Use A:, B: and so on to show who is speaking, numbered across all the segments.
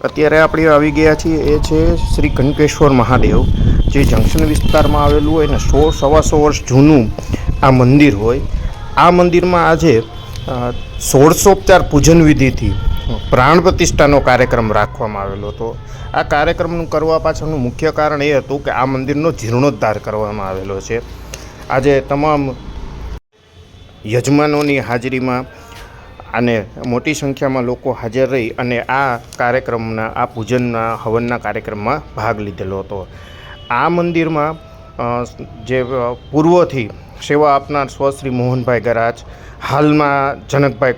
A: અત્યારે આપણે આવી ગયા છીએ એ છે શ્રી કંકેશ્વર મહાદેવ, જે જંકશન વિસ્તારમાં આવેલું હોય ને 100-125 વર્ષ જૂનું આ મંદિર હોય. આ મંદિરમાં આજે 16 પૂજન વિધિથી પ્રાણ પ્રતિષ્ઠાનો કાર્યક્રમ રાખવામાં આવેલો હતો. આ કાર્યક્રમનું કરવા પાછળનું મુખ્ય કારણ એ હતું કે આ મંદિરનો જીર્ણોદ્ધાર કરવામાં આવેલો છે. આજે તમામ યજમાનોની હાજરીમાં અને મોટી સંખ્યામાં લોકો હાજર રહી અને આ કાર્યક્રમના, આ પૂજનના હવનના કાર્યક્રમમાં ભાગ લીધેલો હતો. આ મંદિરમાં જે પૂર્વથી સેવા આપનાર સ્વશ્રી મોહનભાઈ ગરાજ, હાલમાં જનકભાઈ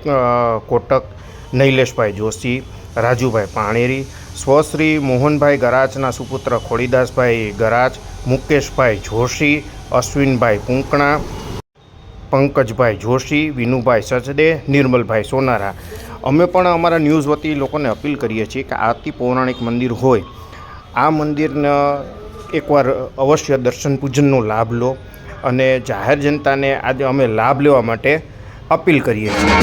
A: કોટક, નૈલેશભાઈ જોશી, રાજુભાઈ પાણેરી, સ્વશ્રી મોહનભાઈ ગરાજના સુપુત્ર ખોડીદાસભાઈ ગરાજ, મુકેશભાઈ જોશી, અશ્વિનભાઈ કુંકણા, પંકજભાઈ જોશી, વિનુભાઈ સચદે, નિર્મલભાઈ સોનારા. અમે પણ અમારા ન્યૂઝ વતી લોકોને અપીલ કરીએ છીએ કે આથી પૌરાણિક મંદિર હોય, આ મંદિરના એકવાર અવશ્ય દર્શન પૂજનનો લાભ લો અને જાહેર જનતાને આજે અમે લાભ લેવા માટે અપીલ કરીએ છીએ.